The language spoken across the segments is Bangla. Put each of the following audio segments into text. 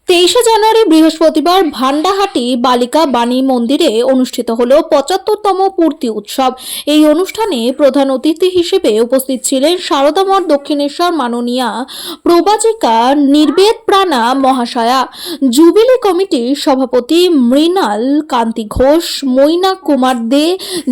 23শে জানুয়ারি বৃহস্পতিবার ভান্ডাহাটি বালিকা বাণী মন্দিরে অনুষ্ঠিত হলো ৭৫তম পূর্তি উৎসব। এই অনুষ্ঠানে প্রধান অতিথি হিসেবে উপস্থিত ছিলেন সারদা মঠ দক্ষিণেশ্বর মাননীয়া প্রবাচিকা নির্বেদ প্রাণা মহাশয়া, জুবিলি কমিটির সভাপতি Mrinal Kanti Ghosh, Mainak Kumar De,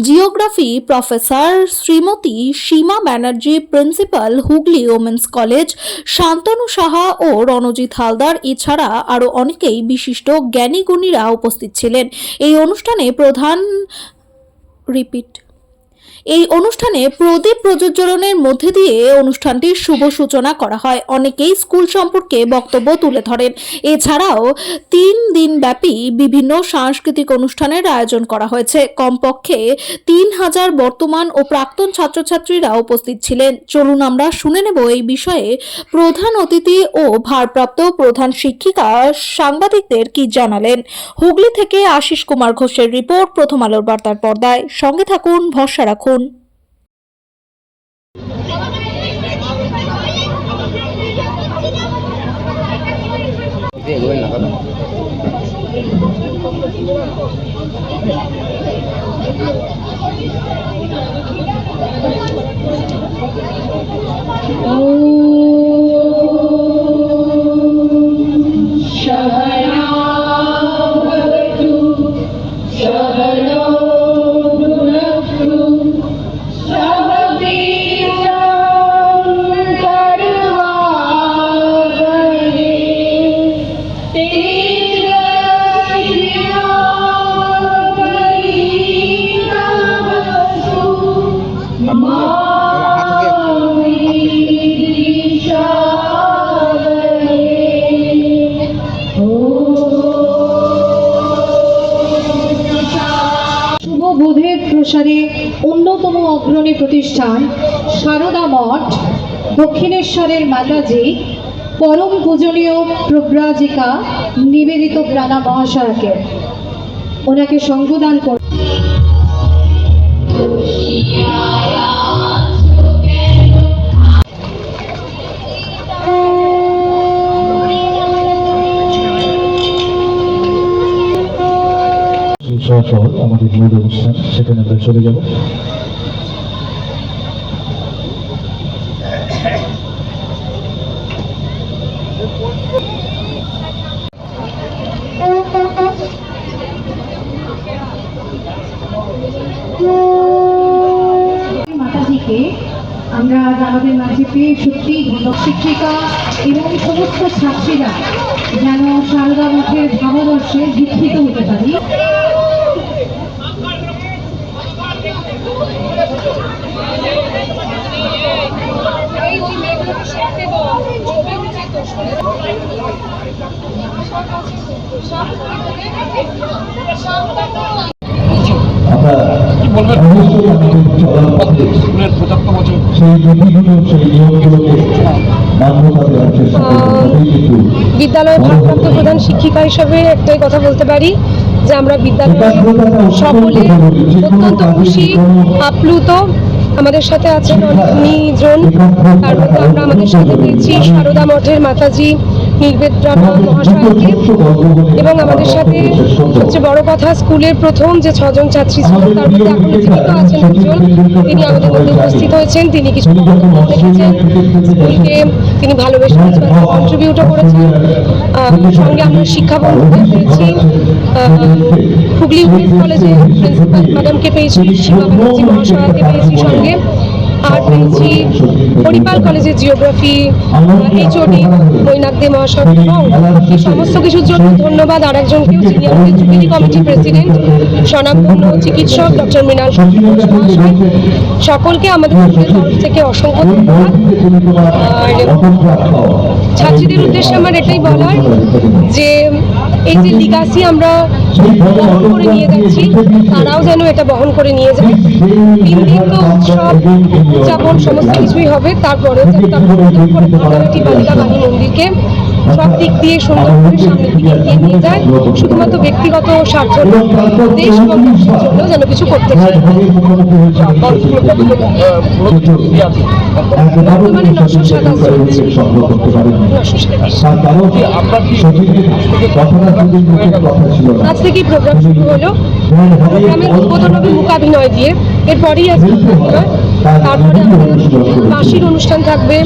geography professor Shrimati Seema Banerjee, principal Hooghly women's college Shantanu Saha ও রণজিৎ হালদার, এছাড়া আরো অনেকেই বিশিষ্ট জ্ঞানী গুণীরা উপস্থিত ছিলেন। এই অনুষ্ঠানে প্রদীপ প্রজ্বলনের মধ্যে দিয়ে অনুষ্ঠানটির শুভ সূচনা করা হয়। অনেকেই স্কুল সম্পর্কে বক্তব্য তুলে ধরেন। এছাড়াও 3 দিন ব্যাপী বিভিন্ন সাংস্কৃতিক অনুষ্ঠানের আয়োজন করা হয়েছে। কমপক্ষে 3000 বর্তমান ও প্রাক্তন ছাত্রছাত্রীরা উপস্থিত ছিলেন। চলুন আমরা শুনে নেব এই বিষয়ে প্রধান অতিথি ও ভারপ্রাপ্ত প্রধান শিক্ষিকা সাংবাদিকদের কি জানালেন। হুগলি থেকে আশিস কুমার ঘোষের রিপোর্ট, প্রথম আলোর বার্তার পর্দায়। সঙ্গে থাকুন, ভরসা রাখুন। বোধের প্রসারে অন্যতম অগ্রণী প্রতিষ্ঠান সারদা মঠ দক্ষিণেশ্বরের মাতাজি পরম পূজনীয় প্রব্রাজিকা নিবেদিত প্রাণা মহাশয়কে ওনাকে সঙ্গদান করে আমাদের মূল অনুষ্ঠান, সেখানে আমরা চলে যাব। মাতাজিকে আমরা আমাদের মাঝে পেয়ে সত্যি শিক্ষিকা এবং সমস্ত ছাত্রীরা যেন সারদা মঠের ভাবাদর্শে দীক্ষিত হতে পারি। বিদ্যালয়ের ভারপ্রাপ্ত প্রধান শিক্ষিকা হিসেবে একটাই কথা বলতে পারি যে আমরা বিদ্যালয়ে সকলে অত্যন্ত খুশি, আপ্লুত। আমাদের সাথে আছেন অনেকজন, তার মধ্যে আমরা আমাদের সাথে পেয়েছি সারদা মঠের মাতাজি নির্বেদ প্রাণা মহাশয়কে, এবং আমাদের সাথে সবচেয়ে বড় কথা স্কুলের প্রথম যে 6 জন ছাত্রী ছিল তার মধ্যে এখন জীবিত আছেন একজন, তিনি আমাদের মধ্যে উপস্থিত হয়েছেন। তিনি কিছু বক্তব্য রেখেছেন, স্কুলকে তিনি ভালোবেসে কন্ট্রিবিউটও করেছেন। সঙ্গে আমরা শিক্ষা বন্ধুকে পেয়েছি, হুগলি উমেন্স কলেজে প্রিন্সিপাল ম্যাডামকে পেয়েছি, সীমা ব্যানার্জি মহাশয়াকে পেয়েছি সঙ্গে, আর পেয়েছি হরিপাল কলেজের জিওগ্রাফি এইচওডি মৈনাক দে মহাশয়, এবং এই সমস্ত কিছুর জন্য ধন্যবাদ আর একজনকেও, যিনি আমাদের জুবিলি কমিটি প্রেসিডেন্ট স্বনামধন্য চিকিৎসক ডক্টর মৃণাল মহাশয়। সকলকে আমাদের তরফ থেকে অসংখ্য ধন্যবাদ। আর ছাত্রীদের উদ্দেশ্যে আমার এটাই বলার যে এই যে লিগাসি আমরা বহন করে নিয়ে যাচ্ছি, তারাও যেন এটা বহন করে নিয়ে যায়। 3 দিন তো উৎসব উদযাপন সমস্ত কিছুই হবে, তারপরে ভান্ডাহাটি বালিকা বাণী মন্দিরকে সব দিক দিয়ে সুন্দর করে সামনের দিকে এগিয়ে নিয়ে যায়, শুধুমাত্র ব্যক্তিগত স্বার্থ নয়, দেশ এবং দেশের জন্য যেন কিছু করতে পারে। বর্তমানে 927 চলছে। 927 আজ থেকেই প্রোগ্রাম শুরু হলো। প্রোগ্রামের উদ্বোধন হবে মূকাভিনয় দিয়ে, এরপরেই আছে মূকাভিনয়, তারপরে বাঁশির অনুষ্ঠান থাকবে,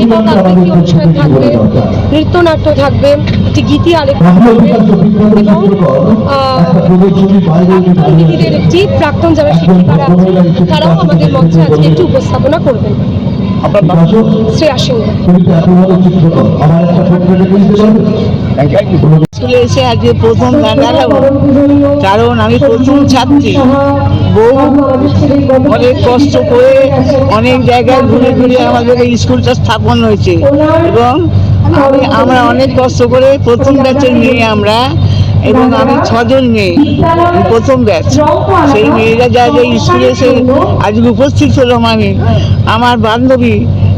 একক আবৃত্তি অনুষ্ঠান থাকবে, নৃত্যনাট্য থাকবে, একটি গীতি আলেখ্য থাকবে এবং প্রাক্তন দিদিদের একটি প্রাক্তন যারা শিক্ষিকারা আছেন তারাও আমাদের মঞ্চে আজকে একটি উপস্থাপনা করবেন। শ্রেয়া সিংহ। স্কুলে এসে আজকে প্রথম গান গাবো, কারণ আমি প্রথম ছাত্রী। বউ অনেক কষ্ট করে অনেক জায়গায় ঘুরে ঘুরে আমাদের এই স্কুলটা স্থাপন হয়েছে এবং আমরা অনেক কষ্ট করে প্রথম ব্যাচের মেয়ে আমরা, এবং আমি 6 জন মেয়ে প্রথম ব্যাচ। সেই মেয়েরা যা যা স্কুলে এসে আজকে উপস্থিত হলাম আমি, আমার বান্ধবী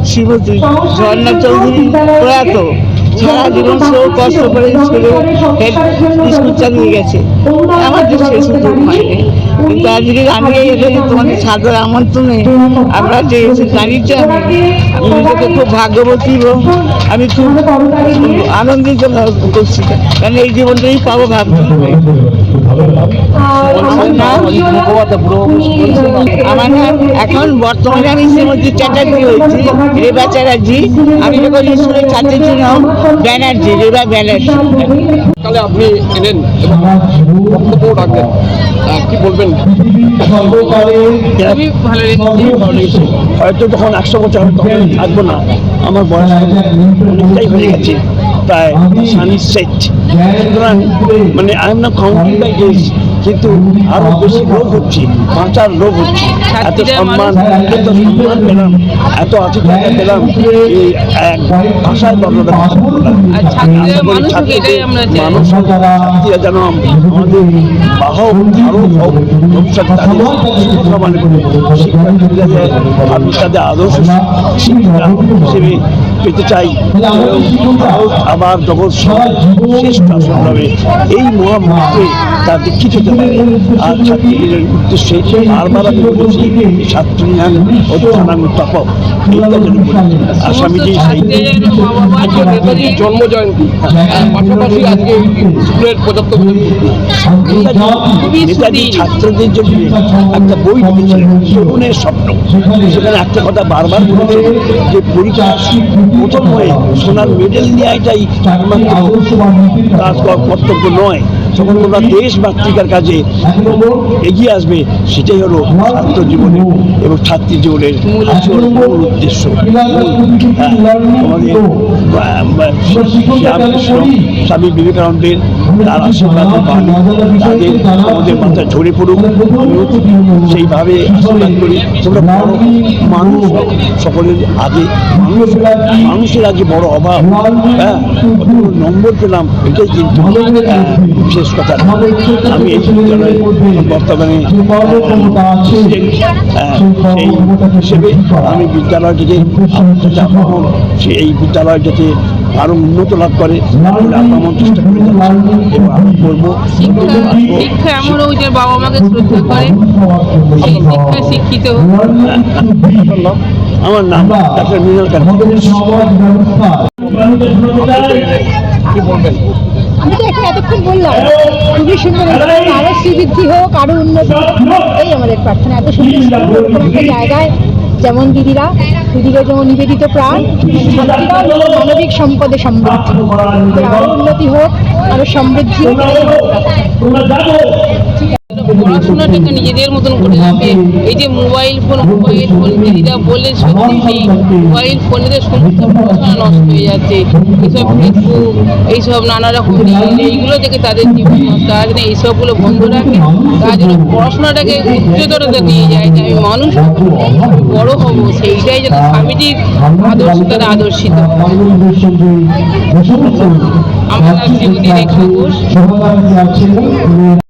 শ্রীমতী ঝর্ণা চৌধুরী প্রয়াত, সারা জীবন সেও কষ্ট করে স্কুলে স্কুল চালিয়ে গেছে, আমাদের সে সুযোগ হয়নি। কিন্তু আজকে জানিয়ে এলে তোমাদের সাদর আমন্ত্রণে আমরা যে এসে দাঁড়িয়েছি, আমি নিজেকে খুব ভাগ্যবতী এবং আমি খুব আনন্দিত করছি, কারণ এই জীবনটাই পাবো ভাবছি। আমার নাম এখন বর্তমানে আমি শ্রীমতী চ্যাটার্জি হয়েছি, রেবা চ্যাটার্জি। আমি যখন স্কুলের ছাত্রী ছিলাম ব্যানার্জি, রেবা ব্যানার্জি। তাহলে আপনি এলেন এবং বক্তব্য রাখলেন, কি বলবেন? খুবই ভালো লেগেছে। হয়তো তখন 100 বছর তখন থাকবো না, আমার বয়স অনেকটাই হয়ে গেছে, প্রায় 60। সুতরাং মানে I am not counting by days, কিন্তু আরো বেশি লোভ হচ্ছে, বাঁচার লোভ হচ্ছে। এত সম্মান পেলাম, এত আতিথ্যতা পেলাম, এই এক ভাষায় বর্ণনা মানুষ যেন আমাদের বাহক আরো ভবিষ্যৎ তাদের মানে শিক্ষার্থীরা আমি তাদের আদর্শ শিক্ষা হিসেবে পেতে চাই। আবার জগৎ শ্রেষ্ঠ সংগ্রামে এই মহামন্ত্রে তার দীক্ষিত হতে পারে। আর ছাত্রীদের উদ্দেশ্যে বারবার আমি বলেছি, ছাত্রীয়ান অধ্যানাং তপ, এইটা যেন আসামিজি সেই জন্ম জয়ন্তী, পাশাপাশি আজকে স্কুলের 75 নেতাজি ছাত্রদের জন্য একটা বই লিখেছিলেন, তরুণের স্বপ্ন। সেখানে একটা কথা বারবার বলেছে যে পরীক্ষা প্রথম হয়ে সোনার মেডেল নেওয়াটাই তার কর্তব্য নয়, যখন তোমরা দেশ মাতৃকার কাজে এগিয়ে আসবে, সেটাই হলো ছাত্র জীবনের এবং ছাত্রী জীবনের মূল উদ্দেশ্য। আমাদের স্বামী বিবেকানন্দের তার আশীর্বাদ বাণী তাদের আমাদের মাথায় ঝরে পড়ুক, সেইভাবে আশীর্বাদ করি। তোমরা বড় মানুষ, সকলের আগে মানুষের আগে বড় অভাব, নম্বর পেলাম, এটাই কিন্তু শেষ কথা। আমি এই বিদ্যালয়ে বর্তমানে সেই হিসেবে আমি বিদ্যালয়টিকে সে এই বিদ্যালয় যাতে আরো উন্নত লাভ করে আমার চেষ্টা করে যাচ্ছি এবং আমি করবো। শিক্ষা এমনও যে বাবা মাকে শ্রদ্ধা করে, সেই শিক্ষায় শিক্ষিত। আমার নাম ডাক্তার মিনাল খান। কি বলবেন? আমি তো এতক্ষণ বললাম, খুবই সুন্দর, আরো শ্রীবৃদ্ধি হোক, আরো উন্নতি হোক, এই আমাদের প্রার্থনা। এত সুন্দর একটা জায়গায় যেমন দিদিরা যেমন নিবেদিত প্রাণ, ছাত্রীরাও মানবিক সম্পদে সমৃদ্ধি, আরো উন্নতি হোক, আরো সমৃদ্ধি হোক। পড়াশোনাটাকে নিজেদের মতন করে যাবে। এই যে মোবাইল ফোন দিদিরা বললেন, সত্যি সেই মোবাইল ফোনেদের সমস্ত পড়াশোনা নষ্ট হয়ে যাচ্ছে। এইসব ফেসবুক, এইসব নানা রকম এইগুলো থেকে তাদের জীবন নষ্ট। তারা যেন এইসবগুলো বন্ধ রাখে, তারা যেন পড়াশোনাটাকে উচ্চতরতা নিয়ে যায়, যে আমি মানুষ বড় হব, সেইটাই যেন স্বামীজির আদর্শ তারা আদর্শিত। আমার শ্রীমতী রেখা ঘোষ।